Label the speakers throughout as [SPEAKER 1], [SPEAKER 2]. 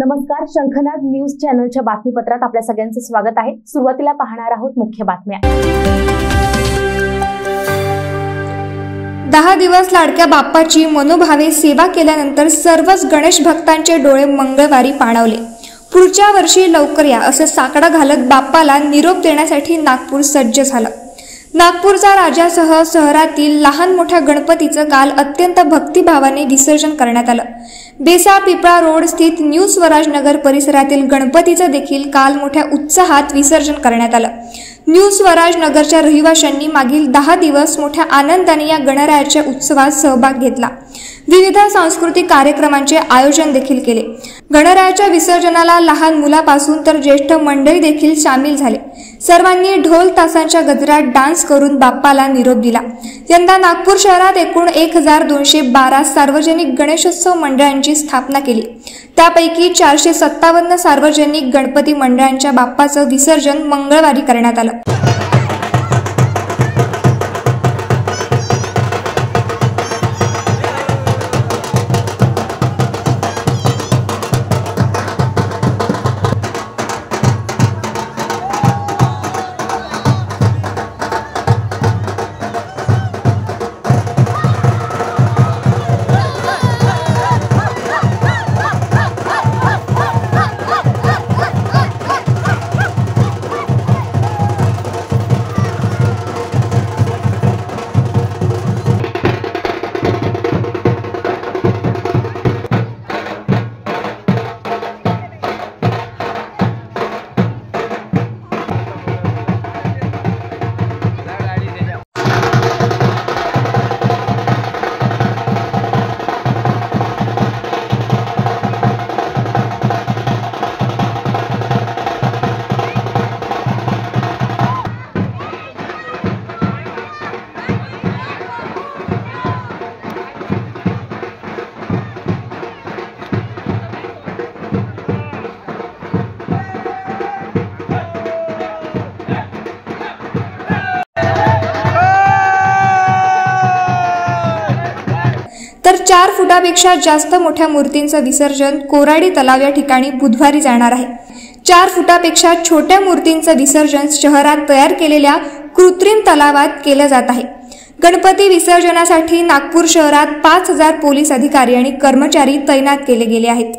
[SPEAKER 1] नमस्कार, शंखनाद न्यूज चॅनलच्या बातमीपत्रात आपल्या सगळ्यांचं स्वागत आहे। सुरुवातीला पाहणार आहोत मुख्य बातम्या।
[SPEAKER 2] 10 दिवस लाडक्या बाप्पाची मनोभावे सेवा केल्यानंतर सर्वच गणेश भक्तांचे डोळे मंगळवारी पाणावले। पुढच्या वर्षी लवकर या असे साकडा घालत बाप्पाला निरोप देण्यासाठी नागपूर सज्ज झालं। नागपूरचा राजासह शहरातील लहान मोठ्या गणपतीचं काल अत्यंत भक्तिभावाने विसर्जन करण्यात आलं। बेसा पिपळा रोड स्थित न्यू स्वराज नगर परिसरातील गणपतीचं देखील काल मोठ्या उत्साहात विसर्जन करण्यात आलं। न्यू स्वराज नगरच्या रहिवाशांनी मागील 10 दिवस मोठ्या आनंदाने या गणरायाच्या उत्सवात सहभाग घेतला। विविध सांस्कृतिक कार्यक्रमांचे आयोजन देखील केले। गणरायाच्या विसर्जनाला लहान मुलापासून तर ज्येष्ठ मंडळी देखील सामील झाले। सर्वांनी ढोल तासांच्या गजरात डान्स करून बाप्पाला निरोप दिला। यंदा नागपूर शहरात एकूण 1212 सार्वजनिक गणेशोत्सव मंडळांची स्थापना केली। त्यापैकी 457 सार्वजनिक गणपती मंडळांच्या बाप्पाचं विसर्जन मंगळवारी करण्यात आलं। तर 4 फुटापेक्षा जास्त मोठ्या मूर्तींचं विसर्जन कोराडी तलाव या ठिकाणी बुधवारी जाणार आहे। 4 फुटापेक्षा छोट्या मूर्तींचं विसर्जन शहरात तयार केलेल्या कृत्रिम तलावात केलं जात आहे। गणपती विसर्जनासाठी नागपूर शहरात 5000 पोलीस अधिकारी आणि कर्मचारी तैनात केले गेले आहेत।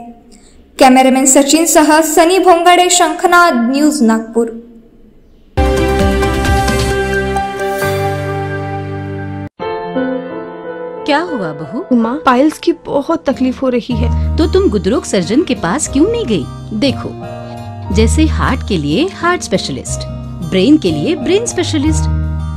[SPEAKER 2] कॅमेरामॅन सचिन सह सनी भोंगाडे, शंखनाद न्यूज, नागपूर।
[SPEAKER 3] क्या हुआ बहू?
[SPEAKER 4] माँ, पाइल्स की बहुत तकलीफ हो रही है।
[SPEAKER 3] तो तुम गुदरोग सर्जन के पास क्यों नहीं गई? देखो, जैसे हार्ट के लिए हार्ट स्पेशलिस्ट, ब्रेन के लिए ब्रेन स्पेशलिस्ट,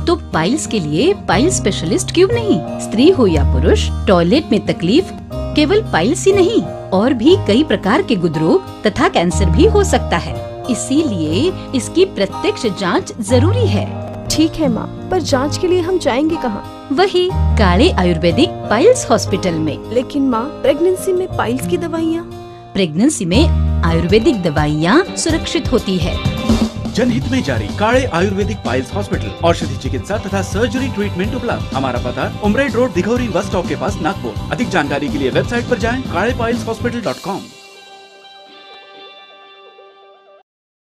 [SPEAKER 3] तो पाइल्स के लिए पाइल्स स्पेशलिस्ट क्यों नहीं? स्त्री हो या पुरुष, टॉयलेट में तकलीफ केवल पाइल्स ही नहीं और भी कई प्रकार के गुदरोग तथा कैंसर भी हो सकता है। इसीलिए इसकी प्रत्यक्ष जांच जरूरी है।
[SPEAKER 4] ठीक है माँ, पर जांच के लिए हम जाएंगे कहाँ?
[SPEAKER 3] वही काले आयुर्वेदिक पाइल्स हॉस्पिटल में।
[SPEAKER 4] लेकिन माँ, प्रेगनेंसी में पाइल्स की दवाइयाँ?
[SPEAKER 3] प्रेगनेंसी में आयुर्वेदिक दवाइयाँ सुरक्षित होती है।
[SPEAKER 5] जनहित में जारी काले आयुर्वेदिक पाइल्स हॉस्पिटल, औषधि चिकित्सा तथा सर्जरी ट्रीटमेंट उपलब्ध। हमारा पता उमरेड रोड, दिघौरी बस स्टॉप के पास, नागपुर। अधिक जानकारी के लिए वेबसाइट पर जाएं kalepileshhospital.com।